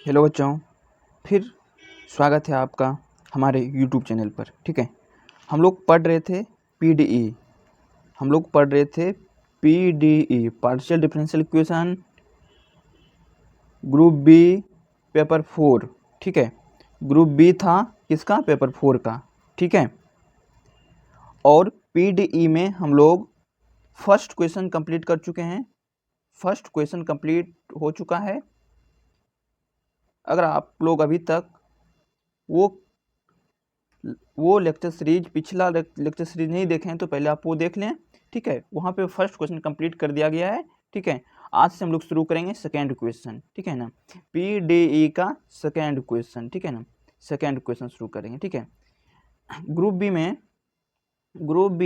Hello बच्चों, फिर स्वागत है आपका हमारे YouTube चैनल पर। ठीक है, हम लोग पढ़ रहे थे PDE। Partial differential equation, group B, paper 4। ठीक है, ग्रुप बी था किसका? पेपर 4 का। ठीक है, और PDE में हम लोग फर्स्ट क्वेश्चन कंप्लीट कर चुके हैं। फर्स्ट क्वेश्चन कंप्लीट हो चुका है। अगर आप लोग अभी तक वो लेक्चर सीरीज, पिछला लेक्चर सीरीज नहीं देखें तो पहले आप वो देख लें। ठीक है, वहाँ पे फर्स्ट क्वेश्चन कंप्लीट कर दिया गया है। ठीक है, आज से हम लोग शुरू करेंगे सेकेंड क्वेश्चन। ठीक है ना, PDE का सेकेंड क्वेश्चन। ठीक है ना, सेकेंड क्वेश्चन शुरू करेंगे। ठीक है, ग्रुप बी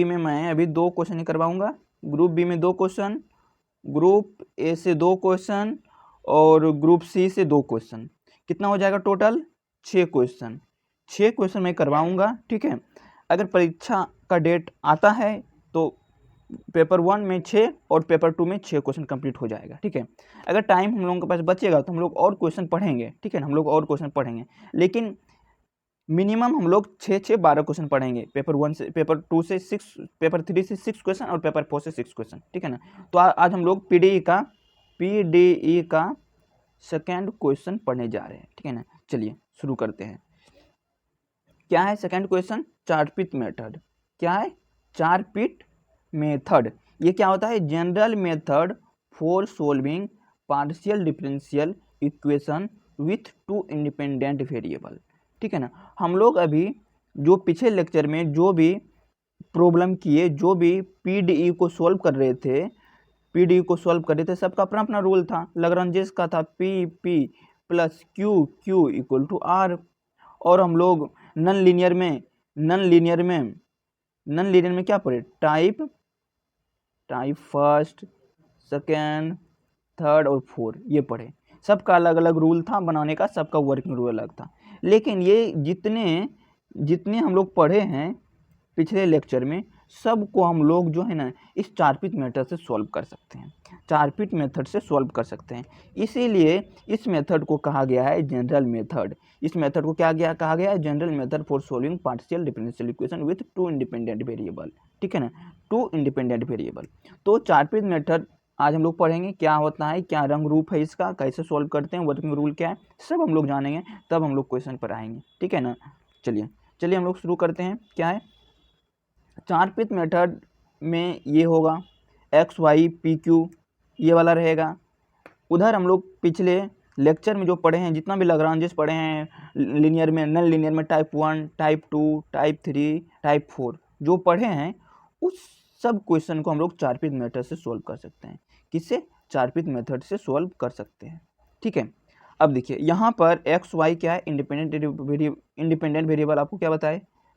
में मैं अभी 2 क्वेश्चन ही करवाऊंगा। ग्रुप बी में 2 क्वेश्चन, ग्रुप ए से 2 क्वेश्चन और ग्रुप सी से 2 क्वेश्चन। कितना हो जाएगा टोटल? 6 क्वेश्चन। 6 क्वेश्चन मैं करवाऊंगा। ठीक है, अगर परीक्षा का डेट आता है तो पेपर 1 में 6 और पेपर 2 में 6 क्वेश्चन कंप्लीट हो जाएगा। ठीक है, अगर टाइम हम लोगों के पास बचेगा तो हम लोग और क्वेश्चन पढ़ेंगे। ठीक है ना, हम लोग और क्वेश्चन पढ़ेंगे, लेकिन मिनिमम हम लोग 6 12 क्वेश्चन पढ़ेंगे। पेपर 1 से, पेपर 2 से 6, पेपर 3 से 6 क्वेश्चन और पेपर 4 से 6 क्वेश्चन। ठीक है ना, तो आज हम लोग PDE का सेकेंड क्वेश्चन पढ़ने जा रहे हैं। ठीक है ना, चलिए शुरू करते हैं। क्या है सेकेंड क्वेश्चन? चार-पिट मेथड। क्या है? चार-पिट मेथड। ये क्या होता है? General method for solving partial differential equation with 2 independent variable. ठीक है ना, हम लोग अभी जो पिछले लेक्चर में जो भी प्रॉब्लम किए, जो भी PDE को सॉल्व कर रहे थे, सबका अपना अपना रूल था। लैग्रेंजेस का था P plus Q equal to R। और हम लोग नन लीनियर में क्या पढ़े? टाइप फर्स्ट, सेकेंड, थर्ड और फोर्थ, ये पढ़े। सबका अलग अलग रूल था बनाने का, सबका वर्किंग रूल अलग था। लेकिन ये जितने हम लोग पढ़े हैं पिछले लेक्चर में, सबको हम लोग जो है ना इस चार-पिट मेथड से सॉल्व कर सकते हैं। चार-पिट मेथड से सॉल्व कर सकते हैं, इसीलिए इस मेथड को कहा गया है जनरल मेथड। इस मेथड को कहा गया है general method for solving partial differential equation with 2 independent variable. ठीक है ना, 2 इंडिपेंडेंट वेरिएबल। तो चार-पिट मेथड आज हम लोग पढ़ेंगे, क्या होता है, क्या रंग रूप है इसका, कैसे सॉल्व करते हैं, वर्किंग रूल क्या है, सब हम लोग जानेंगे, तब हम लोग क्वेश्चन पर आएंगे। ठीक है ना, चलिए हम लोग शुरू करते हैं। क्या है चार-पिट मेथड में? ये होगा एक्स वाई पी क्यू, ये वाला रहेगा। उधर हम लोग पिछले लेक्चर में जो पढ़े हैं, जितना भी लैग्रेंजेस पढ़े हैं लीनियर में, नन लीनियर में, टाइप 1, टाइप 2, टाइप 3, टाइप 4 जो पढ़े हैं, उस सब क्वेश्चन को हम लोग चार-पिट मेथड से सॉल्व कर सकते हैं। किससे? चार-पिट मेथड से सॉल्व कर सकते हैं। ठीक है, अब देखिए यहाँ पर एक्स वाई क्या है? Independent variable. आपको क्या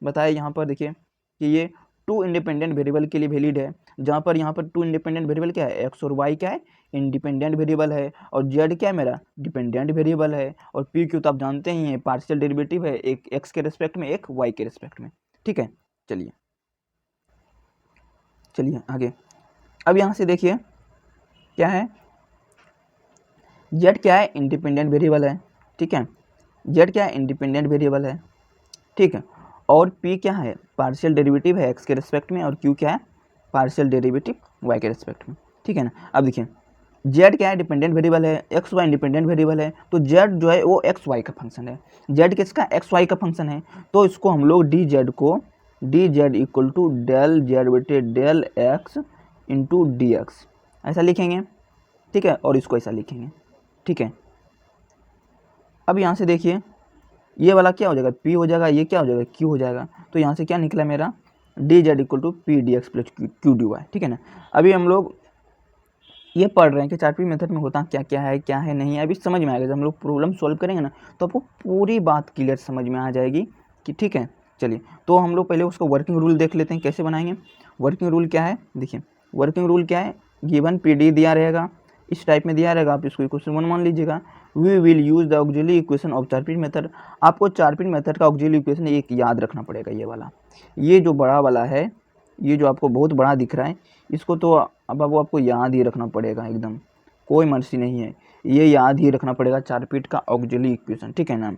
बताए यहाँ पर देखिए कि ये 2 इंडिपेंडेंट वेरिएबल के लिए वैलिड है। जहाँ पर यहाँ पर 2 इंडिपेंडेंट वेरिएबल क्या है? एक्स और वाई क्या है? इंडिपेंडेंट वेरिएबल है। और जेड क्या है मेरा? डिपेंडेंट वेरिएबल है। और पी क्यू तो आप जानते ही हैं, पार्शियल डेरिवेटिव है, एक एक्स के रिस्पेक्ट में, एक वाई के रिस्पेक्ट में। ठीक है, चलिए आगे। अब यहाँ से देखिए क्या है, जेड क्या है? इंडिपेंडेंट वेरिएबल है। ठीक है, जेड क्या है? इंडिपेंडेंट वेरिएबल है। ठीक है, और पी क्या है? पार्शियल डेरिवेटिव है एक्स के रिस्पेक्ट में। और क्यू क्या है? पार्शियल डेरिवेटिव वाई के रिस्पेक्ट में। ठीक है ना, अब देखिए जेड क्या है? डिपेंडेंट वेरिएबल है, एक्स वाई इंडिपेंडेंट वेरिएबल है, तो जेड जो है वो एक्स वाई का फंक्शन है। जेड किसका? एक्स वाई का फंक्शन है। तो इसको हम लोग D Z equal to del Z बटे del X into D x ऐसा लिखेंगे। ठीक है, और इसको ऐसा लिखेंगे। ठीक है, अब यहाँ से देखिए ये वाला क्या हो जाएगा? पी हो जाएगा, ये क्या हो जाएगा? क्यू हो जाएगा। तो यहाँ से क्या निकला मेरा? D Z equal to p d x plus q d y. ठीक है ना, अभी हम लोग ये पढ़ रहे हैं कि चार-पिट मेथड में होता क्या है नहीं है। अभी समझ में आएगा, जब हम लोग प्रॉब्लम सॉल्व करेंगे ना तो आपको पूरी बात क्लियर समझ में आ जाएगी कि ठीक है। चलिए, तो हम लोग पहले उसको वर्किंग रूल देख लेते हैं, कैसे बनाएंगे। वर्किंग रूल क्या है? देखिए वर्किंग रूल क्या है, गिवन PD दिया रहेगा, इस टाइप में दिया रहेगा, आप इसको इक्वेशन 1 मान लीजिएगा। We will use the auxiliary equation of Charpit method. आपको चार-पिट मेथड का ऑक्सिलरी इक्वेशन एक याद रखना पड़ेगा, ये वाला, ये जो बड़ा वाला है, ये जो आपको बहुत बड़ा दिख रहा है, इसको तो अब आपको याद ही रखना पड़ेगा एकदम, कोई मर्जी नहीं है। ये याद ही रखना पड़ेगा चारपीट का ऑक्सिलरी इक्वेशन, ठीक है ना,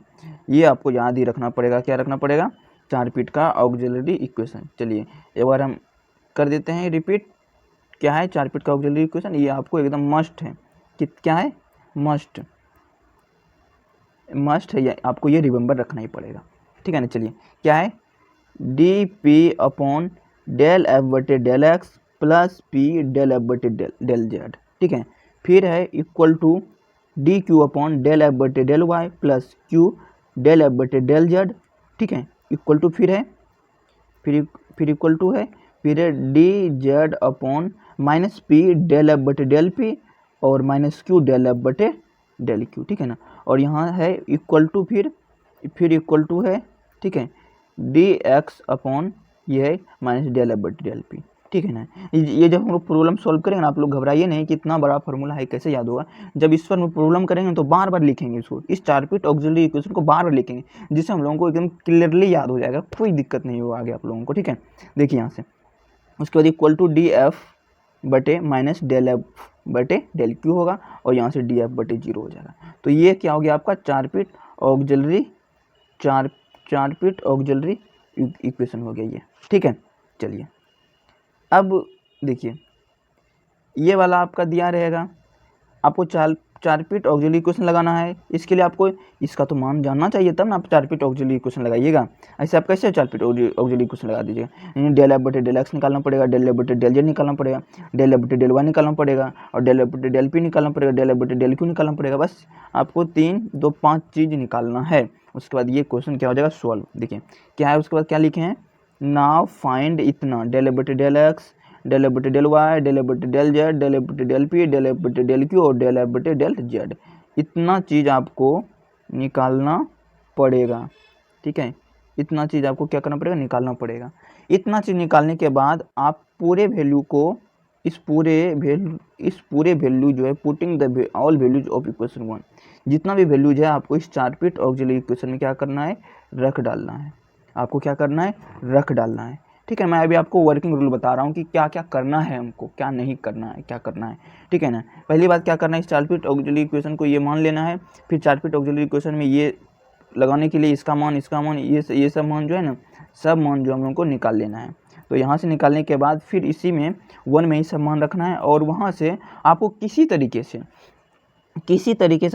ये आपको याद ही रखना पड़ेगा। क्या रखना पड़ेगा? चारपीट का ऑक्सिलरी इक्वेशन। चलिए एक बार हम कर देते हैं रिपीट। क्या है चारपीट का ऑक्सिलरी इक्वेशन? ये आपको एकदम मस्ट है कि क्या है, मस्ट है, ये आपको ये रिमेंबर रखना ही पड़ेगा, ठीक है ना। चलिए क्या है, D P upon del F बटे del x plus P del F बटे डेल जेड, ठीक है। फिर है equal to D Q upon del F बटे del Y plus Q del F बटे डेल जेड, ठीक है। इक्वल टू फिर है फिर इक्वल टू है फिर है d z upon minus p del F बटे डेल पी और माइनस क्यू डेल एफ बटे डेल क्यू, ठीक है ना। और यहाँ है इक्वल टू फिर इक्वल टू है, ठीक है, डी एक्स अपॉन ये है माइनस डेल एफ बटे डेल पी, ठीक है ना। ये जब हम लोग प्रॉब्लम सॉल्व करेंगे ना, आप लोग घबराइए नहीं कि इतना बड़ा फार्मूला है कैसे याद होगा। जब इस पर में प्रॉब्लम करेंगे तो बार बार लिखेंगे इसको, इस चारपीट ऑक्सिलरी इक्वेशन को बार बार लिखेंगे, जिससे हम लोगों को एकदम क्लियरली याद हो जाएगा, कोई दिक्कत नहीं होगा आगे आप लोगों को, ठीक है। देखिए यहाँ से उसके बाद इक्वल टू डी एफ बटे माइनस डेल एफ बटे डेल क्यू होगा और यहाँ से डी एफ बटे 0 हो जाएगा। तो ये क्या हो गया आपका चारपीट ऑक्सिलरी इक्वेशन हो गया ये, ठीक है। चलिए अब देखिए ये वाला आपका दिया रहेगा, आपको चारपीट ऑक्सिलरी इक्वेशन लगाना है। इसके लिए आपको इसका तो मान जानना चाहिए, तब ना आप चारपीट ऑक्सिलरी इक्वेशन लगाइएगा। ऐसे आप कैसे चारपीट ऑक्सिलरी इक्वेशन लगा दीजिएगा? डेल एफ बटे डेल एक्स निकालना पड़ेगा, डेल एफ बटे डेल जेड निकालना पड़ेगा, डेल एफ बटे डेल वाई निकालना पड़ेगा और डेल एफ बटे डेल पी निकालना पड़ेगा, डेल एफ बटे डेल क्यू निकालना पड़ेगा। बस आपको 5 चीज़ निकालना है। उसके बाद ये क्वेश्चन क्या हो जाएगा, सॉल्व। देखिए क्या है, उसके बाद क्या लिखे हैं, नाउ फाइंड इतना डेल एफ बटे डेल एक्स, डेल एफ बटे डेल वाई, डेल एफ बटे डेल जेड, डेल एफ बटे डेल पी, डेल एफ बटे डेल क्यू और डेल एफ बटे डेल जेड। इतना चीज़ आपको निकालना पड़ेगा, ठीक है। इतना चीज़ आपको क्या करना पड़ेगा, निकालना पड़ेगा। इतना चीज़ निकालने के बाद आप पूरे वैल्यू को इस पूरे वैल्यू जो है putting the all values of equation 1, जितना भी वैल्यूज है आपको इस चारपीट ऑक्सिलरी इक्वेशन में क्या करना है, रख डालना है। आपको क्या करना है, रख डालना है, ठीक है। मैं अभी आपको वर्किंग रूल बता रहा हूँ कि क्या क्या करना है हमको, क्या नहीं करना है, क्या करना है, ठीक है ना। पहली बात क्या करना है, इस चारपीट ऑक्सिलरी इक्वेशन को ये मान लेना है। फिर चारपीट ऑक्सिलरी इक्वेशन में ये लगाने के लिए इसका मान ये सब मान जो है ना, सब मान जो हम लोगों को निकाल लेना है। तो यहाँ से निकालने के बाद फिर इसी में 1 में ही सब मान रखना है और वहाँ से आपको किसी तरीके से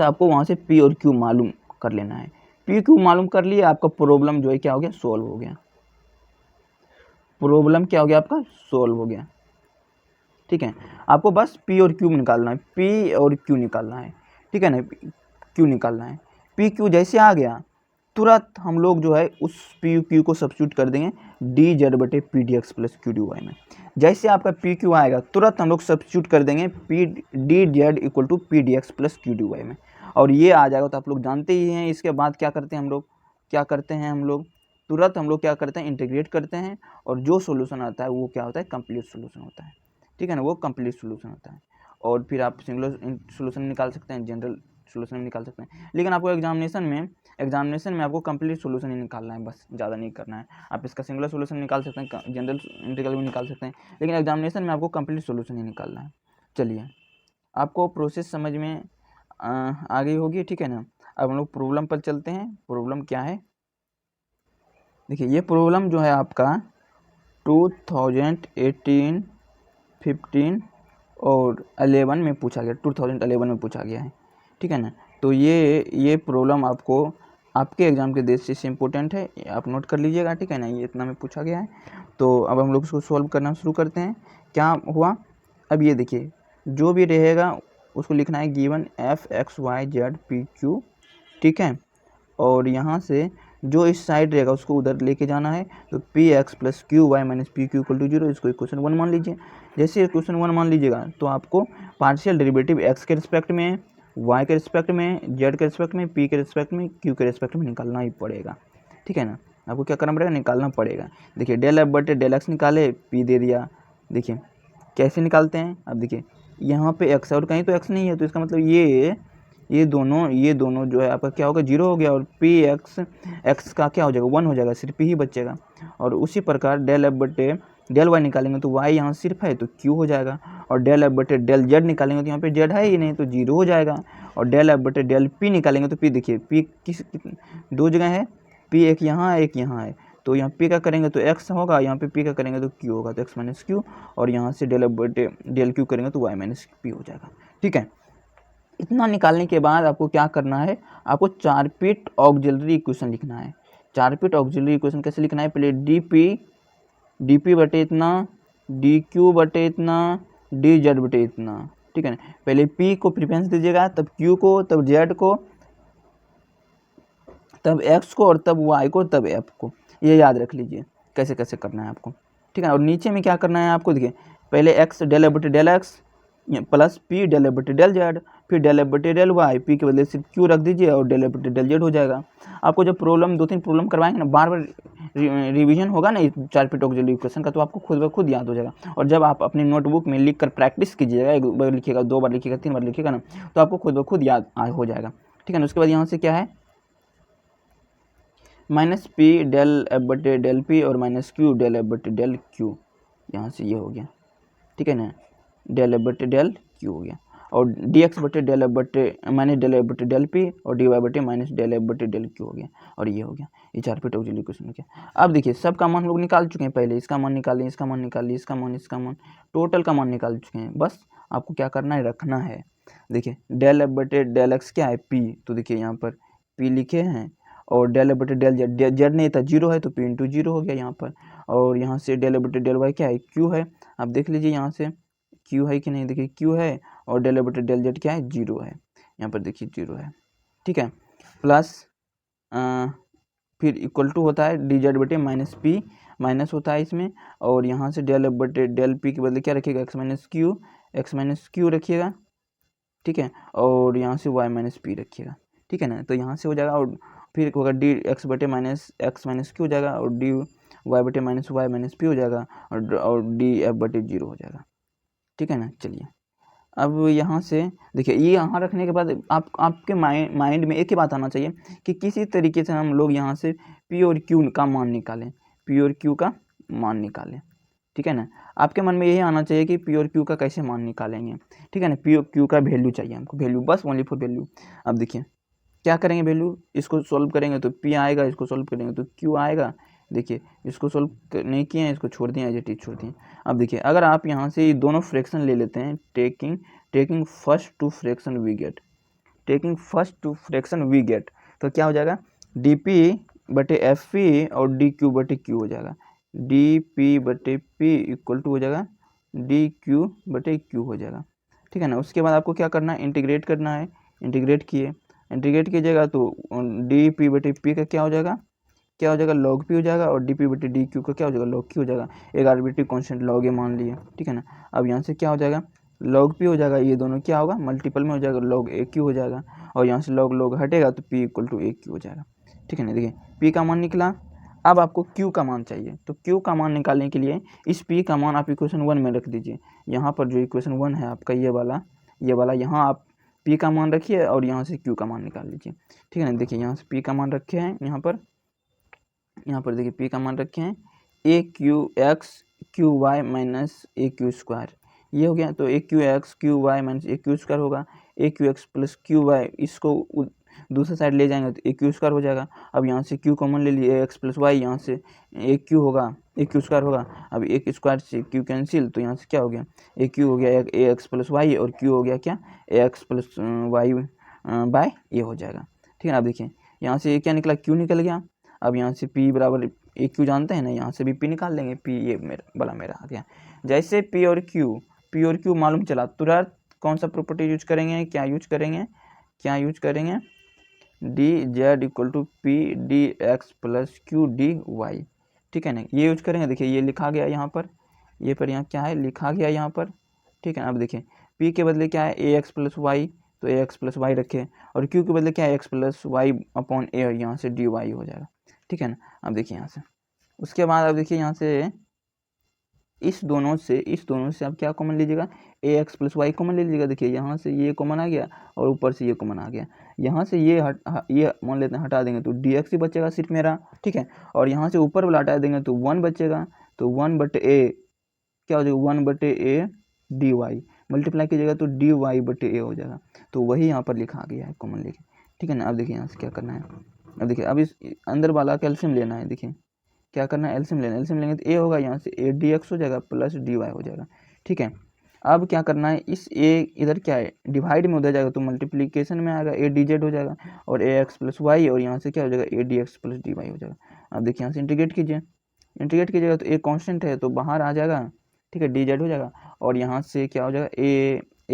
आपको वहाँ से पी और क्यू मालूम कर लेना है। पी क्यू मालूम कर लिए, आपका प्रॉब्लम जो है क्या हो गया, सॉल्व हो गया। प्रॉब्लम क्या हो गया आपका, सॉल्व हो गया, ठीक है। आपको बस पी और क्यू निकालना है, पी और क्यू निकालना है, ठीक है ना। क्यू निकालना है, पी क्यू जैसे आ गया तुरंत हम लोग जो है उस पी क्यू को सब्स्टिट्यूट कर देंगे डी जेड बटे p d x plus q d y में। जैसे आपका पी क्यू आएगा तुरंत हम लोग सब्स्टिट्यूट कर देंगे p d Z equal to p d x plus q d y में, और ये आ जाएगा। तो आप लोग जानते ही हैं। इसके बाद क्या करते हैं हम लोग, तुरंत हम लोग क्या करते हैं, इंटीग्रेट करते हैं और जो सोल्यूशन आता है वो क्या होता है, कंप्लीट सोल्यूशन होता है, ठीक है ना, वो कंप्लीट सोल्यूशन होता है। और फिर आप सिंगुलर सोल्यूशन निकाल सकते हैं, जनरल सोल्यूशन भी निकाल सकते हैं, लेकिन आपको एग्जामिनेशन में आपको कंप्लीट सोल्यूशन ही निकालना है, बस ज़्यादा नहीं करना है। आप इसका सिंगुलर सोल्यूशन निकाल सकते हैं, जनरल इंटीग्रल भी निकाल सकते हैं, लेकिन एग्जामिनेशन में आपको कंप्लीट सोल्यूशन ही निकालना है। चलिए आपको प्रोसेस समझ में आ गई होगी, ठीक है ना। अब हम लोग प्रॉब्लम पर चलते हैं। प्रॉब्लम क्या है, देखिए ये प्रॉब्लम जो है आपका 2018, 15 और 11 में पूछा गया, 2011 में पूछा गया है, ठीक है ना। तो ये प्रॉब्लम आपको आपके एग्ज़ाम के दृष्टि से इम्पोर्टेंट है, आप नोट कर लीजिएगा, ठीक है ना। ये इतना में पूछा गया है। तो अब हम लोग इसको सॉल्व करना शुरू करते हैं। क्या हुआ, अब ये देखिए जो भी रहेगा उसको लिखना है given f x y z p q, ठीक है। और यहाँ से जो इस साइड रहेगा उसको उधर लेके जाना है। तो p x plus Q Y minus p q equal to 0, इसको इक्वेशन 1 मान लीजिए। जैसे इक्वेशन 1 मान लीजिएगा तो आपको पार्शियल डेरिवेटिव एक्स के रिस्पेक्ट में, वाई के रिस्पेक्ट में, जेड के रिस्पेक्ट में, पी के रिस्पेक्ट में, क्यू के रिस्पेक्ट में निकालना ही पड़ेगा, ठीक है ना। आपको क्या करना पड़ेगा, निकालना पड़ेगा। देखिए डेल एफ बटे डेल एक्स निकाले, पी दे दिया। देखिए कैसे निकालते हैं, अब देखिए यहाँ पे एक्स है और कहीं तो एक्स नहीं है, तो इसका मतलब ये दोनों जो है आपका क्या होगा, 0 हो गया। और पी एक्स का क्या हो जाएगा, 1 हो जाएगा, सिर्फ पी ही बचेगा। और उसी प्रकार डेल एफ बटे डेल वाई निकालेंगे तो वाई यहाँ सिर्फ है तो क्यू हो जाएगा, और डेल एफ बटे डेल जेड निकालेंगे तो यहाँ पे जेड है ही नहीं तो जीरो हो जाएगा, और डेल एफ बटे डेल पी निकालेंगे तो पी देखिए पी दो जगह है, पी एक यहाँ है एक यहाँ है, तो यहाँ पी का करेंगे तो एक्स होगा, यहाँ पे पी का करेंगे तो क्यू होगा, तो एक्स माइनस क्यू, और यहाँ से डेल एफ बटे डेल क्यू करेंगे तो वाई माइनस पी हो जाएगा। ठीक है, इतना निकालने के बाद आपको क्या करना है, आपको 4 पीट ऑक्सिलरी इक्वेशन लिखना है। 4 पीट ऑक्सिलरी इक्वेशन कैसे लिखना है, पहले डी पी बटे इतना, डी क्यू बटे इतना, डी जेड बटे इतना। ठीक है ना, पहले पी को प्रीफरेंस दीजिएगा, तब क्यू को, तब जेड को, तब एक्स को, और तब वाई को, तब एफ को। ये याद रख लीजिए कैसे कैसे करना है आपको। ठीक है, और नीचे में क्या करना है आपको, देखिए पहले एक्स डेल एफ बटे del x plus P del F बटे डेल जेड, फिर डेल एफ बटे डेल वाई, पी के बदले सिर्फ क्यू रख दीजिए और डेल एफ बटे डेल जेड हो जाएगा। आपको जब प्रॉब्लम 2-3 प्रॉब्लम करवाएंगे ना, बार बार रिवीजन होगा ना 4 पीट ऑक्सिलरी इक्वेशन का, तो आपको खुद ब खुद याद हो जाएगा। और जब आप अपनी नोटबुक में लिख कर प्रैक्टिस कीजिएगा, 1 बार लिखिएगा, 2 बार लिखिएगा, 3 बार लिखिएगा ना, तो आपको खुद ब खुद याद हो जाएगा। ठीक है ना, उसके बाद यहाँ से क्या है, माइनस पी डेल एफ बटे डेल पी और माइनस क्यू डेल एफ बटे डेल क्यू, यहाँ से ये हो गया। ठीक है ना, डेल एफ बटे डेल क्यू हो गया, और डी एक्स बटे डेल एफ बटे माइनस डेल एफ बटे डेल पी और डी वाई बटे माइनस डेल एफ बटे डेल क्यू हो गया, और ये हो गया। ये 4 पीट ऑक्सिलरी इक्वेशन हो गया। अब देखिए सब का मान हम लोग निकाल चुके हैं, पहले इसका मान निकाल लिया, इसका मान निकाल लिया, इसका मान टोटल का मान निकाल चुके हैं। बस आपको क्या करना है, रखना है। देखिए डेल एफ बटे डेल एक्स क्या है, पी, तो देखिए यहाँ पर पी लिखे हैं, और डेल एफ बटे डेल जेड, जेड नहीं था जीरो है तो पी इंटू जीरो हो गया यहाँ पर, और यहाँ से डेल एफ बटे डेल वाई क्या है, क्यू है। आप देख लीजिए यहाँ से क्यू है कि नहीं, देखिए क्यू है, और डेल एफ बटे डेल जेड क्या है, जीरो है, यहाँ पर देखिए जीरो है। ठीक है, प्लस फिर इक्वल टू होता है डी जेड बटे माइनस पी, माइनस होता है इसमें, और यहाँ से डेल एफ बटे डेल पी के बदले क्या रखिएगा, एक्स माइनस क्यू रखिएगा। ठीक है, और यहाँ से वाई माइनस पी रखिएगा। ठीक है ना, तो यहाँ से हो जाएगा, और फिर होगा डी एक्स बटे माइनस एक्स माइनस क्यू हो जाएगा, और डी वाई बटे माइनस वाई माइनस पी हो जाएगा, और डी एफ बटे जीरो हो जाएगा। ठीक है ना, चलिए अब यहाँ से देखिए, ये यहाँ रखने के बाद आपके माइंड में एक ही बात आना चाहिए कि किसी तरीके से हम लोग यहाँ से पी और क्यू का मान निकालें, पी और क्यू का मान निकालें। ठीक है ना, आपके मन में यही आना चाहिए कि पी और क्यू का कैसे मान निकालेंगे। ठीक है ना, पी और क्यू का वैल्यू चाहिए हमको, वैल्यू, बस ओनली फॉर वैल्यू। अब देखिए क्या करेंगे, वैल्यू इसको सॉल्व करेंगे तो पी आएगा, इसको सॉल्व करेंगे तो क्यू आएगा। देखिए इसको सॉल्व नहीं किए हैं, इसको छोड़ दिए, एज इट इज छोड़ दिए। अब देखिए अगर आप यहाँ से दोनों फ्रैक्शन ले लेते हैं, taking first two fraction we get, taking first two fraction we get, तो क्या हो जाएगा, डी पी बटे एफ पी और डी क्यू बटे क्यू हो जाएगा। डी पी बटे पी इक्वल टू हो जाएगा डी क्यू बटे क्यू हो जाएगा। ठीक है ना, उसके बाद आपको क्या करना है, इंटीग्रेट करना है। इंटीग्रेट कीजिएगा तो डी पी बटे पी का क्या हो जाएगा, लॉग पी हो जाएगा, और डी पी बटे डी क्यू का क्या हो जाएगा, लॉग क्यू हो जाएगा। एक आर्बिट्री कांस्टेंट लॉग ए मान लिए। ठीक है ना, अब यहाँ से क्या हो जाएगा, लॉग पी हो जाएगा, ये दोनों क्या होगा, मल्टीपल में हो जाएगा, लॉग ए क्यू हो जाएगा, और यहाँ से लॉग हटेगा तो p equal to a q हो जाएगा। ठीक है ना, देखिए पी का मान निकला। अब आपको क्यू का मान चाहिए, तो क्यू का मान निकालने के लिए इस पी का मान आप इक्वेशन 1 में रख दीजिए। यहाँ पर जो इक्वेशन 1 है आपका, ये वाला यहाँ आप पी का मान रखिए और यहाँ से क्यू का मान निकाल लीजिए। ठीक है ना, देखिए यहाँ से पी का मान रखे हैं, यहाँ पर देखिए पी का मान रखे हैं A Q X Q Y minus A Q square, ये हो गया। तो A Q X Q Y minus A Q square होगा, A Q X plus Q Y, इसको दूसरे साइड ले जाएंगे तो ए क्यू स्क्वायर हो जाएगा। अब यहाँ से क्यू कॉमन ले लिए, एक्स प्लस वाई, यहाँ से ए क्यू होगा, ए क्यू स्क्वायर होगा। अब एक स्क्वायर से क्यू कैंसिल, तो यहाँ से क्या हो गया, ए क्यू हो गया ए एक्स प्लस वाई, और क्यू हो गया क्या, ए एक्स प्लस वाई बाय ए हो जाएगा। ठीक है ना, अब देखिए यहाँ से क्या निकला, क्यू निकल गया। अब यहाँ से p बराबर ए क्यू जानते हैं ना, यहाँ से भी p निकाल लेंगे, p ये मेरा आ गया। जैसे p और q मालूम चला, तुरंत कौन सा प्रॉपर्टी यूज करेंगे, क्या यूज करेंगे, d Z equal to p d x plus q d y. ठीक है ना, ये यूज करेंगे। देखिए ये लिखा गया यहाँ पर, यहाँ क्या है लिखा गया यहाँ पर। ठीक है ना, अब देखिए p के बदले क्या है, ए एक्स प्लस वाई, तो ए एक्स प्लस वाई रखे, और q के बदले क्या है, एक्स प्लस वाई अपॉन ए, यहाँ से डी वाई हो जाएगा। ठीक है ना, अब देखिए यहाँ से, उसके बाद अब देखिए यहाँ से इस दोनों से आप क्या कॉमन लीजिएगा, ए एक्स प्लस वाई कॉमन ले लीजिएगा। देखिए यहाँ से ये कॉमन आ गया और ऊपर से ये कॉमन आ गया। यहाँ से ये मान लेते हैं हटा देंगे तो डी एक्स ही बचेगा सिर्फ मेरा। ठीक है, और यहाँ से ऊपर वाला हटा देंगे तो 1 बचेगा, तो 1/a क्या हो जाएगा, 1/a dy, मल्टीप्लाई कीजिएगा तो dy/a हो जाएगा। तो वही यहाँ पर लिखा गया है कॉमन लेके, ठीक है ना। अब देखिए यहाँ से क्या करना है, अब देखिए अब इस अंदर वाला कैल्शियम लेना है। देखिए क्या करना है, एल्शियम लेना है। एल्शियम लेंगे तो a होगा, यहाँ से a dx हो जाएगा प्लस dy हो जाएगा, ठीक है। अब क्या करना है, इस a इधर क्या है डिवाइड में उधर जाएगा तो मल्टीप्लीकेशन में आएगा, a dz हो जाएगा और ax प्लस y, और यहाँ से क्या हो जाएगा a dx प्लस dy हो जाएगा। अब देखिए यहाँ से इंटीग्रेट कीजिए, इंटीग्रेट कीजिएगा तो a कांस्टेंट है तो बाहर आ जाएगा, ठीक है, dz हो जाएगा, और यहाँ से क्या हो जाएगा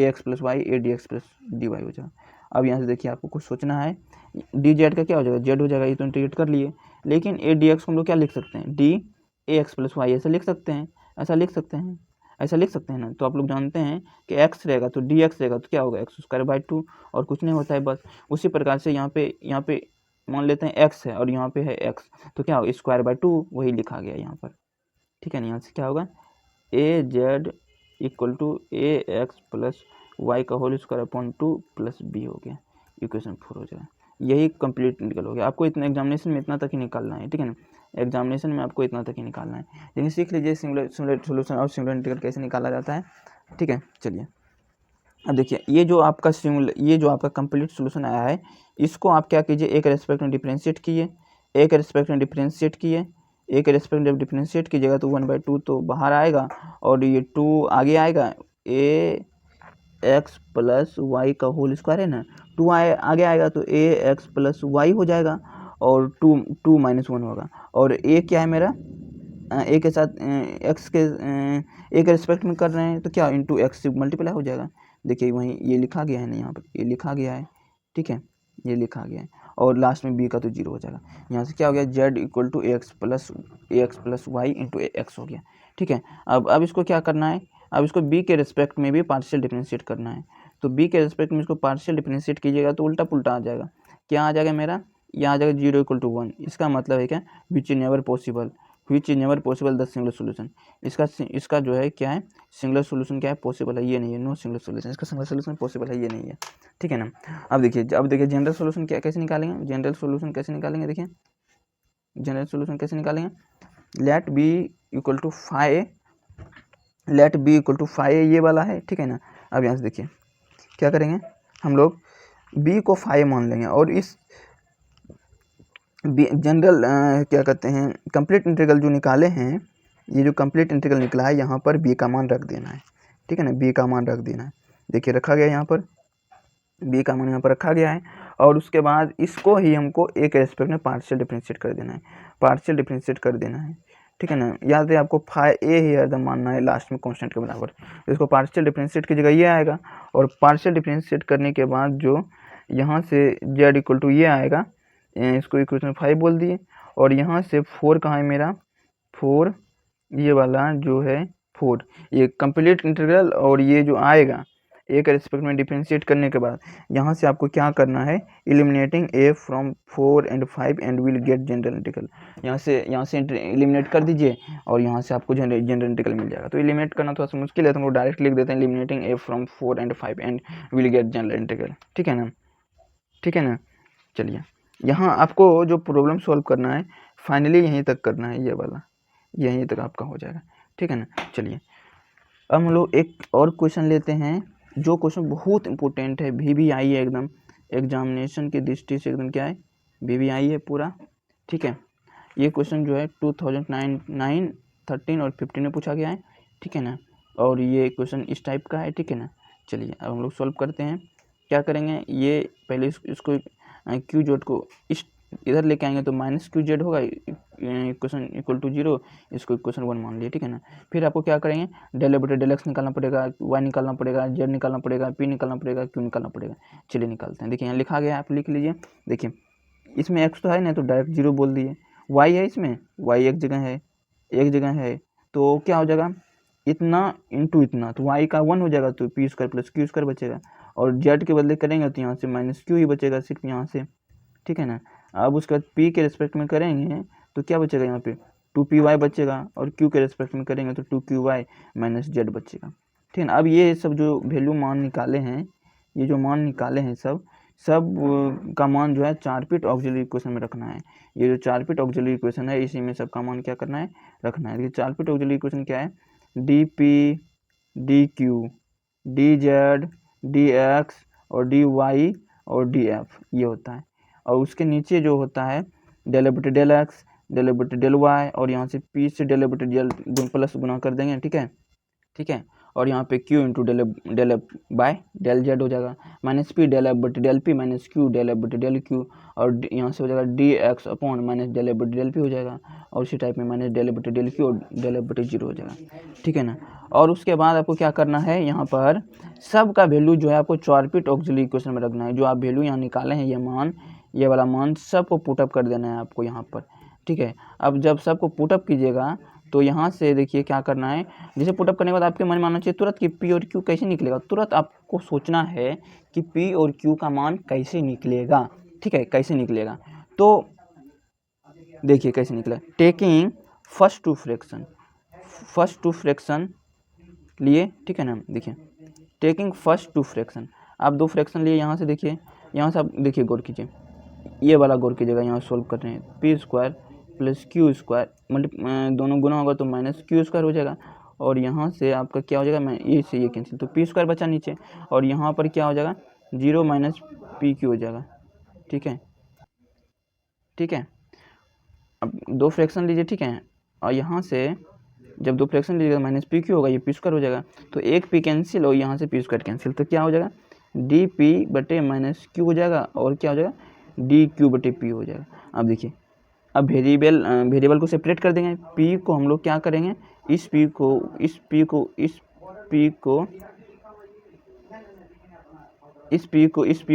ax plus y a dx plus dy हो जाएगा। अब यहाँ से देखिए आपको कुछ सोचना है, dz का क्या हो जाएगा, z हो जाएगा, ये तो इंटीग्रेट कर लिए, लेकिन a dx हम लोग क्या लिख सकते हैं, d ax प्लस वाई ऐसा लिख सकते हैं, ऐसा लिख सकते हैं, ऐसा लिख सकते हैं ना। तो आप लोग जानते हैं कि x रहेगा तो dx रहेगा तो क्या होगा x²/2, और कुछ नहीं होता है बस। उसी प्रकार से यहाँ पे मान लेते हैं x है और यहाँ पे है x, तो क्या होगा (2/2) वही लिखा गया यहाँ पर, ठीक है ना। यहाँ से क्या होगा az = ax प्लस वाई का whole square upon 2 plus b हो गया, इक्वेशन 4 हो जाएगा। यही कंप्लीट इंटीग्रल हो गया। आपको इतना एग्जामिनेशन में इतना तक ही निकालना है, ठीक है ना, एग्जामिनेशन में आपको इतना तक ही निकालना है। लेकिन सीख लीजिए सिंगुलर सोल्यूशन और सिंगुलर इंटीग्रल कैसे निकाला जाता है, ठीक है। चलिए अब देखिए ये जो आपका कंप्लीट सोल्यूशन आया है, इसको आप क्या कीजिए, एक रेस्पेक्ट में डिफरेंशिएट कीजिए, एक रेस्पेक्ट में डिफरेंशिएट कीजिए, एक रेस्पेक्ट में डिफरेंशिएट कीजिएगा तो 1/2 तो बाहर आएगा और ये 2 आगे आएगा, ax प्लस वाई का होल स्क्वायर है ना, 2 आगे आएगा तो ax प्लस वाई हो जाएगा और 2 - 1 होगा, और a क्या है मेरा, ए के साथ एक्स के ए के रिस्पेक्ट में कर रहे हैं तो क्या इंटू एक्स से मल्टीप्लाई हो जाएगा। देखिए वहीं ये लिखा गया है ना, यहाँ पर ये लिखा गया है, ठीक है, ये लिखा गया है, और लास्ट में b का तो 0 हो जाएगा। यहाँ से क्या हो गया, z = ax plus y into x हो गया, ठीक है। अब इसको क्या करना है, अब इसको b के रिस्पेक्ट में भी पार्शियल डिफरेंशिएट करना है। तो b के रिस्पेक्ट में इसको पार्शियल डिफरेंशिएट कीजिएगा तो उल्टा पुल्टा आ जाएगा। क्या आ जाएगा मेरा, यहाँ आ जाएगा 0 = 1। इसका मतलब है क्या, which is never possible the singular solution. इसका जो है क्या है, सिंगुलर सोल्यूशन क्या है, पॉसिबल है, ये नहीं है, नो सिंगुलर सोल्यूशन, इसका सिंगुलर सोल्यूशन पॉसिबल है, ये नहीं है, ठीक है ना। अब देखिए जनरल सोल्यूशन कैसे निकालेंगे, जनरल सोल्यूशन कैसे निकालेंगे, देखिए जनरल सोल्यूशन कैसे निकालेंगे, let b equal to five ये वाला है, ठीक है ना। अब यहाँ से देखिए क्या करेंगे, हम लोग b को 5 मान लेंगे और इस जनरल क्या कहते हैं कंप्लीट इंटीग्रल जो निकाले हैं, ये जो कंप्लीट इंटीग्रल निकला है यहाँ पर b का मान रख देना है, ठीक है ना, b का मान रख देना है। देखिए रखा गया यहाँ पर b का मान यहाँ पर रखा गया है, और उसके बाद इसको ही हमको a के रेस्पेक्ट में पार्शियल डिफरेंशिएट कर देना है, पार्शियल डिफरेंशिएट कर देना है, ठीक है ना। याद है आपको फाइ a ही हरदम मानना है लास्ट में कांस्टेंट के बराबर। इसको पार्शियल डिफरेंशिएट की जगह ये आएगा, और पार्शियल डिफरेंशिएट करने के बाद जो यहाँ से z = ये आएगा, इसको इक्वेशन 5 बोल दिए, और यहाँ से 4 कहाँ है मेरा, 4 ये वाला जो है 4, ये कंप्लीट इंटीग्रल, और ये जो आएगा a के रिस्पेक्ट में डिफरेंशिएट करने के बाद यहाँ से आपको क्या करना है, eliminating a from 4 and 5 and will get general integral. यहाँ से एलिमिनेट कर दीजिए और यहाँ से आपको जनरल इंटीग्रल मिल जाएगा। तो एलिमिनेट करना थोड़ा सा मुश्किल है तो हम लोग डायरेक्ट लिख देते हैं eliminating a from 4 and 5 and will get general integral, ठीक है ना, ठीक है ना। चलिए यहाँ आपको जो प्रॉब्लम सॉल्व करना है फाइनली यहीं तक करना है, ये वाला यहीं तक आपका हो जाएगा, ठीक है ना। चलिए अब हम लोग एक और क्वेश्चन लेते हैं, जो क्वेश्चन बहुत इंपॉर्टेंट है, VVI है एकदम, एग्जामिनेशन की दृष्टि से एकदम क्या है, VVI है पूरा, ठीक है। ये क्वेश्चन जो है 2009, 13 और 15 में पूछा गया है, ठीक है ना, और ये क्वेश्चन इस टाइप का है, ठीक है ना। चलिए अब हम लोग सॉल्व करते हैं। क्या करेंगे, ये पहले इसको क्यू जेड को इधर लेके आएंगे तो -QZ होगा, इक्वेशन = 0, इसको इक्वेशन 1 मान लिया, ठीक है ना। फिर आपको क्या करेंगे, del x निकालना पड़ेगा, y निकालना पड़ेगा, z निकालना पड़ेगा, p निकालना पड़ेगा, q निकालना पड़ेगा। चलिए निकालते हैं। देखिए यहाँ लिखा गया है, आप लिख लीजिए। देखिए इसमें x तो है ना, तो डायरेक्ट 0 बोल दिए, y है, इसमें y एक जगह है तो क्या हो जाएगा, इतना इंटू इतना, तो y का 1 हो जाएगा तो p² + q² बचेगा, और z के बदले करेंगे तो यहाँ से -q ही बचेगा सिर्फ यहाँ से, ठीक है ना। अब उसके बाद p के रिस्पेक्ट में करेंगे तो क्या बचेगा, यहाँ पे 2py बचेगा, और q के रिस्पेक्ट में करेंगे तो 2qy - z बचेगा, ठीक है ना। अब ये सब जो वैल्यू मान निकाले हैं, ये जो मान निकाले हैं सब सब का मान जो है 4 पिट ऑक्सिलरी इक्वेशन में रखना है। ये जो 4 पिट ऑक्सिलरी इक्वेशन है इसी में सब का मान क्या करना है, रखना है। देखिए 4 पिट ऑक्सिलरी इक्वेशन क्या है, D P D Q D Z D x और डी वाई और डी एफ ये होता है। और उसके नीचे जो होता है डेल बटे डेल एक्स डेल बटे डेल वाई और यहाँ से पी से डेल बटे डेल प्लस गुना कर देंगे, ठीक है। और यहाँ पे q into del f by del z हो जाएगा, माइनस पी डेल एफ बटे del p minus q del F बटे डेल क्यू और यहाँ से हो जाएगा d x upon minus del F बटे डेल पी हो जाएगा और उसी टाइप में माइनस डेल एफ बटे डेल क्यू और डेल एफ बटे जीरो हो जाएगा, ठीक है ना। और उसके बाद आपको क्या करना है, यहाँ पर सब का वैल्यू जो है आपको 4 पिट ऑक्सिलरी इक्वेशन में रखना है। जो आप वैल्यू यहाँ निकाले हैं ये वाला मान सबको पुटअप कर देना है आपको यहाँ पर, ठीक है। अब जब सबको पुटअप कीजिएगा तो यहाँ से देखिए क्या करना है, जैसे पुटअप करने के बाद आपके मन में आना चाहिए तुरंत कि पी और क्यू कैसे निकलेगा। तुरंत आपको सोचना है कि पी और क्यू का मान कैसे निकलेगा, ठीक है, कैसे निकलेगा। तो देखिए कैसे निकला, टेकिंग फर्स्ट टू फ्रैक्शन लिए, ठीक है ना। देखिए टेकिंग फर्स्ट टू फ्रैक्शन, आप 2 फ्रैक्शन लिए यहाँ से, देखिए यहाँ से आप देखिए गौर कीजिए, ये वाला गौर कीजिएगा, यहाँ सॉल्व कर रहे हैं P square plus q square दोनों गुना होगा तो माइनस क्यू स्क्वायर हो जाएगा और यहाँ से आपका क्या हो जाएगा, मैं ये से ये कैंसिल तो पी स्क्वायर बचा नीचे और यहाँ पर क्या हो जाएगा 0 माइनस पी क्यू हो जाएगा, ठीक है। अब 2 फ्रैक्शन लीजिए, ठीक है, और यहाँ से जब 2 फ्रैक्शन लीजिएगा माइनस पी क्यू होगा, ये पी स्क्वायर हो जाएगा तो एक पी कैंसिल और यहाँ से पी स्क्वायर कैंसिल तो क्या हो जाएगा डी पी बटे माइनस क्यू हो जाएगा और क्या हो जाएगा डी क्यू बटे पी हो जाएगा। अब देखिए अब वेरिएबल को सेपरेट कर देंगे, पी को हम लोग क्या करेंगे, इस पी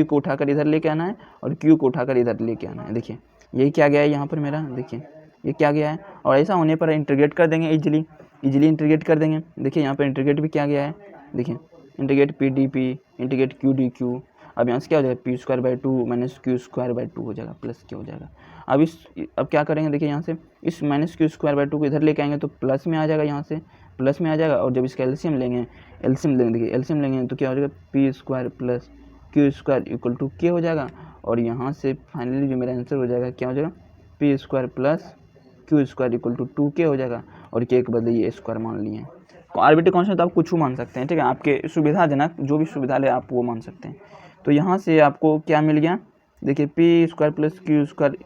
को उठाकर इधर लेके आना है और क्यू को उठाकर इधर लेके आना है। देखिए यही क्या गया है यहाँ पर मेरा, देखिए ये क्या गया है और ऐसा होने पर इंटीग्रेट कर देंगे, इजीली इंटीग्रेट कर देंगे। देखिए यहाँ पर इंटीग्रेट भी क्या गया है, देखिए integrate P D P integrate Q D Q. अब यहाँ से क्या हो जाएगा p square by 2 minus q square by 2 हो जाएगा प्लस क्या हो जाएगा। अब क्या करेंगे, देखिए यहाँ से इस माइनस क्यू स्क्वायर बाई 2 को इधर लेके आएंगे तो प्लस में आ जाएगा, यहाँ से प्लस में आ जाएगा और जब इसका एलसीएम लेंगे देखिए एलसीएम लेंगे तो क्या हो जाएगा p square plus q square equal to k हो जाएगा और यहाँ से फाइनली जो मेरा आंसर हो जाएगा क्या हो जाएगा p square plus q square equal to 2k हो जाएगा और के के बदले ये स्क्वायर मान लिए हैं। आर्बिट्रेरी कांस्टेंट तो आप कुछ मान सकते हैं, ठीक है, आपके सुविधाजनक जो भी सुविधा ले आप वो मान सकते हैं। तो यहाँ से आपको क्या मिल गया, देखिए p square plus q square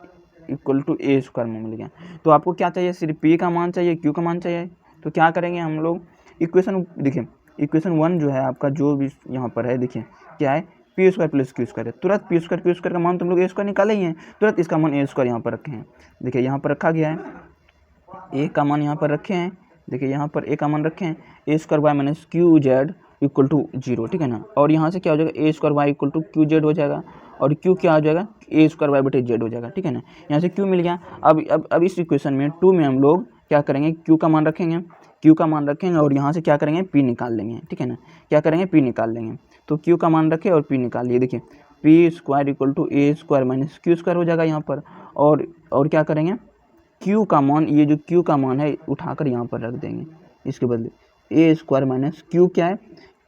equal to a square में मिल गया। तो आपको क्या चाहिए, सिर्फ पी का मान चाहिए, क्यू का मान चाहिए। तो क्या करेंगे हम लोग, इक्वेशन देखिए इक्वेशन 1 जो है आपका जो भी यहाँ पर है, देखिए क्या है P square plus q square है, तुरंत पी स्क्वायर क्यू स्क्वायर का मान तुम लोग ए स्क्वायर निकाले ही हैं, तुरंत इसका मान ए स्क्वायर यहाँ पर रखे हैं। देखिए यहाँ पर रखा गया है, ए का मान यहाँ पर रखे हैं, देखिए यहाँ पर ए का मान रखे हैं A square Y minus Q Z equal to 0, ठीक है ना। और यहाँ से क्या हो जाएगा a square y equal to q z हो जाएगा और क्यू क्या हो जाएगा ए स्क्वायर वाई बटे जेड हो जाएगा, ठीक है ना। यहाँ से क्यू मिल गया। अब इस इक्वेशन में 2 में हम लोग क्या करेंगे, क्यू का मान रखेंगे और यहाँ से क्या करेंगे पी निकाल लेंगे, ठीक है ना। क्या करेंगे पी निकाल लेंगे, तो क्यू का मान रखे और पी निकाल लिए। देखिए p square equal to a square minus q square हो जाएगा यहाँ पर और क्या करेंगे क्यू का मान, ये जो क्यू का मान है उठाकर यहाँ पर रख देंगे, इसके बदले ए स्क्वायर माइनस क्यू क्या है,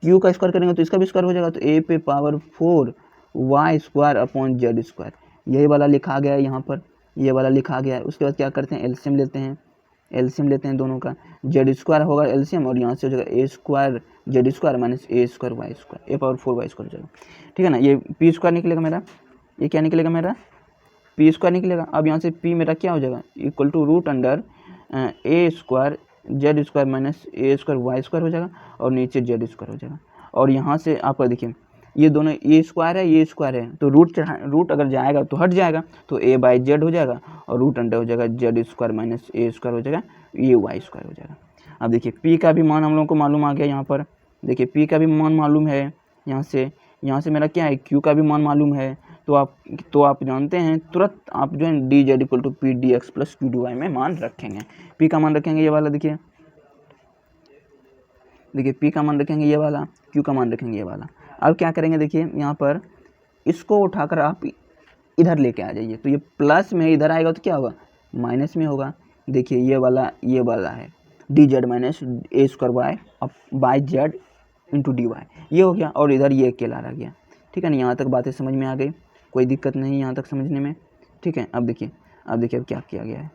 क्यू का स्क्वायर करेंगे तो इसका भी स्क्वायर हो जाएगा, तो ए पे power 4 y square upon z square, यही वाला लिखा गया है यहाँ पर, ये वाला लिखा गया है। उसके बाद क्या करते हैं एलसीएम लेते हैं दोनों का, जेड स्क्वायर होगा एलसीएम और यहाँ से हो जाएगा a square z square minus a square y square, A power 4 y square हो जाएगा, ठीक है ना। ये पी स्क्वायर निकलेगा मेरा, ये क्या निकलेगा मेरा पी स्क्वायर निकलेगा। अब यहाँ से पी मेरा क्या हो जाएगा equal to root under a square z square minus a square y square हो जाएगा और नीचे जेड स्क्वायर हो जाएगा। और यहाँ से आपका देखिए ये दोनों ए स्क्वायर है ये स्क्वायर है, तो रूट अगर जाएगा तो हट जाएगा, तो ए बाई जेड हो जाएगा और रूट अंडर हो जाएगा Z square minus a square हो जाएगा, ये वाई स्क्वायर हो जाएगा। अब देखिए पी का भी मान हम लोगों को मालूम आ गया यहाँ पर, देखिए पी का भी मान मालूम है, यहाँ से मेरा क्या है क्यू का भी मान मालूम है। तो आप जानते हैं तुरंत आप जो है d Z equal to p d x plus q d y में मान रखेंगे, पी का मान रखेंगे ये वाला, देखिए पी का मान रखेंगे ये वाला, क्यू का मान रखेंगे ये वाला। अब क्या करेंगे, देखिए यहाँ पर इसको उठाकर आप इधर लेके आ जाइए, तो ये प्लस में इधर आएगा तो क्या होगा माइनस में होगा। देखिए ये वाला है d z minus a square y अब by z into d y, ये हो गया और इधर ये अकेला रह गया, ठीक है ना। यहाँ तक बातें समझ में आ गई, कोई दिक्कत नहीं यहाँ तक समझने में, ठीक है। अब देखिए अब क्या किया गया है,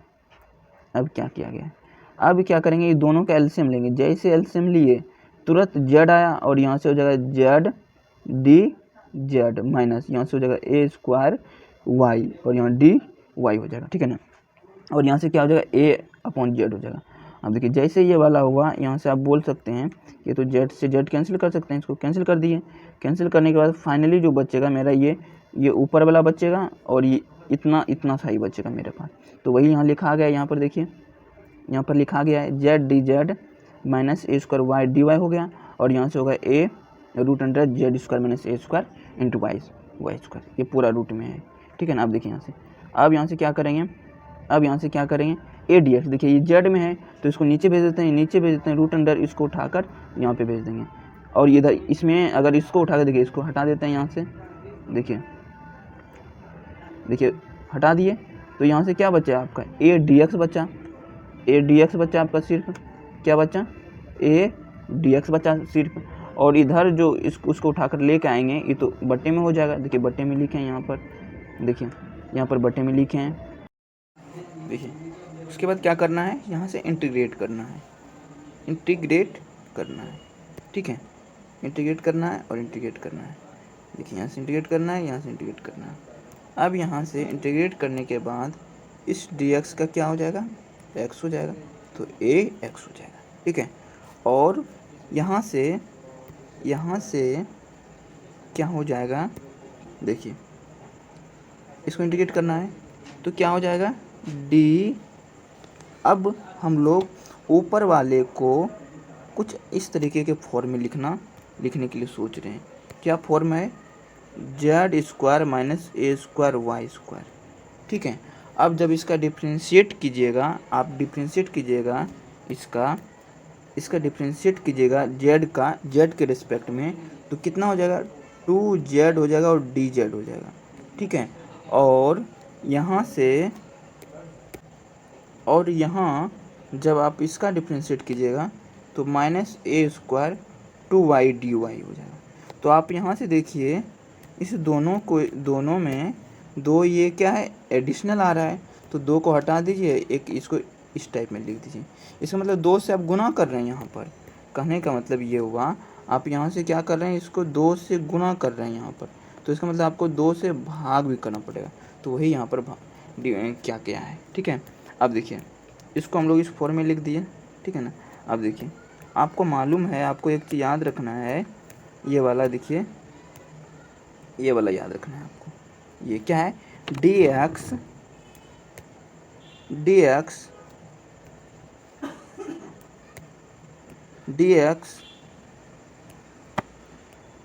अब क्या किया गया है, अब क्या करेंगे, ये दोनों का एलसीएम लेंगे। जैसे एलसीएम लिए तुरंत जेड आया और यहाँ से हो जाएगा जेड डी जेड माइनस यहाँ से हो जाएगा ए स्क्वायर वाई और यहाँ डी वाई हो जाएगा, ठीक है ना। और यहाँ से क्या हो जाएगा ए अपॉन जेड हो जाएगा। अब देखिए जैसे ये वाला हुआ, यहाँ से आप बोल सकते हैं ये तो जेड से जेड कैंसिल कर सकते हैं, इसको कैंसिल कर दिए। कैंसिल करने के बाद फाइनली जो बचेगा मेरा ये ऊपर वाला बचेगा और ये इतना सा ही बचेगा मेरे पास। तो वही यहाँ लिखा गया है, यहाँ पर देखिए यहाँ पर लिखा गया है z d z minus a square y d y हो गया और यहाँ से होगा a root under z square minus a square into y square, ये पूरा रूट में है, ठीक है ना। अब देखिए यहाँ से क्या करेंगे, अब यहाँ से क्या करेंगे ए डी एक्स, देखिए ये जेड में है तो इसको नीचे भेज देते हैं, नीचे भेज देते हैं रूट अंडर, इसको उठाकर यहाँ पे भेज देंगे। और इधर इसमें अगर इसको उठाकर देखिए इसको हटा देते हैं यहाँ से, देखिए हटा दिए तो यहाँ से क्या बचा आपका ए डी एक्स बचा, ए डी एक्स बचा आपका सिर्फ, क्या बचा ए डी एक्स बचा सिर्फ। और इधर जो उसको उठाकर लेके आएंगे ये तो बट्टे में हो जाएगा, देखिए बट्टे में लिखे हैं यहाँ पर, देखिए यहाँ पर बट्टे में लिखे हैं। देखिए उसके बाद क्या करना है, यहाँ से इंटीग्रेट करना है, ठीक है। इंटीग्रेट करना है और इंटीग्रेट करना है, देखिए यहाँ से इंटीग्रेट करना है, यहाँ से इंटीग्रेट करना है। अब यहाँ से इंटीग्रेट करने के बाद इस dx का क्या हो जाएगा, x हो जाएगा, तो ax हो जाएगा, ठीक है। और यहाँ से क्या हो जाएगा, देखिए इसको इंटीग्रेट करना है तो क्या हो जाएगा d। अब हम लोग ऊपर वाले को कुछ इस तरीके के फॉर्म में लिखने के लिए सोच रहे हैं। क्या फॉर्म है, Z square minus a square y square, ठीक है। अब जब इसका डिफ्रेंशिएट कीजिएगा, आप डिफ्रेंशिएट कीजिएगा इसका डिफ्रेंशिएट कीजिएगा जेड के रिस्पेक्ट में, तो कितना हो जाएगा 2z हो जाएगा और dz हो जाएगा, ठीक है। और यहाँ जब आप इसका डिफ्रेंशिएट कीजिएगा तो minus a square 2y dy हो जाएगा। तो आप यहाँ से देखिए इस दोनों में दो ये क्या है एडिशनल आ रहा है, तो दो को हटा दीजिए, एक इसको इस टाइप में लिख दीजिए। इसका मतलब दो से आप गुना कर रहे हैं, यहाँ पर कहने का मतलब ये हुआ आप यहाँ से क्या कर रहे हैं, इसको दो से गुना कर रहे हैं यहाँ पर, तो इसका मतलब आपको दो से भाग भी करना पड़ेगा, तो वही यहाँ पर क्या है, ठीक है। अब देखिए इसको हम लोग इस फॉर्म में लिख दिए, ठीक है ना। अब देखिए आपको मालूम है, आपको एक चीज़ याद रखना है, ये वाला देखिए, ये वाला याद रखना है आपको, ये क्या है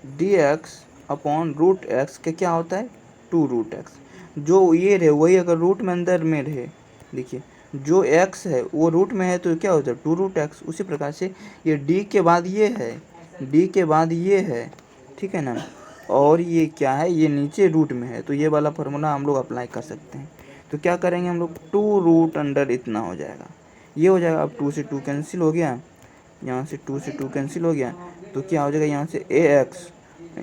dx अपॉन रूट एक्स के क्या होता है 2 रूट एक्स। जो ये रहे वही अगर रूट में अंदर में रहे, देखिए जो x है वो रूट में है तो क्या होता है 2 रूट एक्स। उसी प्रकार से ये d के बाद ये है, ठीक है ना। और ये क्या है, ये नीचे रूट में है, तो ये वाला फार्मूला हम लोग अप्लाई कर सकते हैं। तो क्या करेंगे हम लोग 2 रूट अंडर इतना हो जाएगा, ये हो जाएगा। अब 2 से 2 कैंसिल हो गया, यहाँ से 2 से 2 कैंसिल हो गया, तो क्या हो जाएगा यहाँ से ax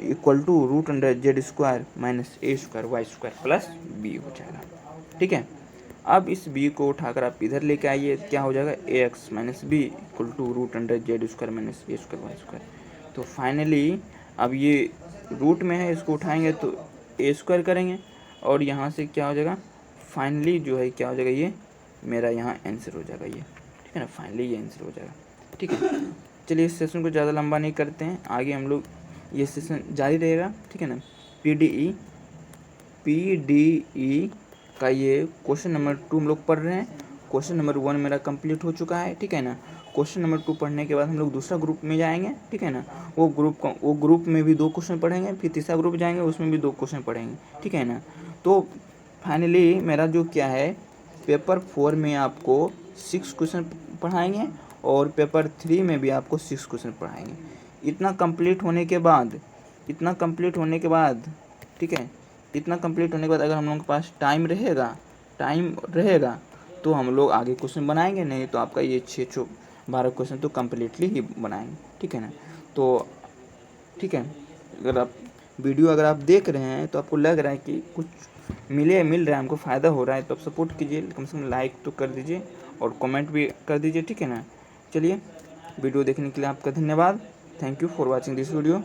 equal to root under z square minus a square y square plus b हो जाएगा, ठीक है। अब इस b को उठाकर आप इधर लेके आइए, क्या हो जाएगा ax minus b equal to root under z square minus a square y square. तो फाइनली अब ये रूट में है, इसको उठाएंगे तो ए स्क्वायर करेंगे और यहाँ से क्या हो जाएगा फाइनली जो है क्या हो जाएगा, ये मेरा यहाँ आंसर हो जाएगा, ये ठीक है ना। फाइनली ये आंसर हो जाएगा, ठीक है। चलिए इस सेशन को ज़्यादा लंबा नहीं करते हैं, आगे हम लोग ये सेशन जारी रहेगा, ठीक है ना। पीडीई का ये क्वेश्चन नंबर 2 हम लोग पढ़ रहे हैं। क्वेश्चन नंबर 1 मेरा कंप्लीट हो चुका है, ठीक है ना। क्वेश्चन नंबर 2 पढ़ने के बाद हम लोग दूसरा ग्रुप में जाएंगे, ठीक है ना। वो ग्रुप में भी 2 क्वेश्चन पढ़ेंगे, फिर तीसरा ग्रुप जाएंगे उसमें भी 2 क्वेश्चन पढ़ेंगे, ठीक है ना। तो फाइनली मेरा जो क्या है पेपर 4 में आपको 6 क्वेश्चन पढ़ाएंगे और पेपर 3 में भी आपको 6 क्वेश्चन पढ़ाएंगे। इतना कंप्लीट होने के बाद ठीक है, इतना कंप्लीट होने के बाद अगर हम लोगों के पास टाइम रहेगा तो हम लोग आगे क्वेश्चन बनाएंगे, नहीं तो आपका ये 12 क्वेश्चन तो कम्प्लीटली ही बनाएंगे, ठीक है ना। तो ठीक है, अगर आप वीडियो अगर आप देख रहे हैं तो आपको लग रहा है कि कुछ मिल रहा है, हमको फ़ायदा हो रहा है, तो आप सपोर्ट कीजिए, कम से कम लाइक तो कर दीजिए और कमेंट भी कर दीजिए, ठीक है ना। चलिए, वीडियो देखने के लिए आपका धन्यवाद। Thank you for watching this video.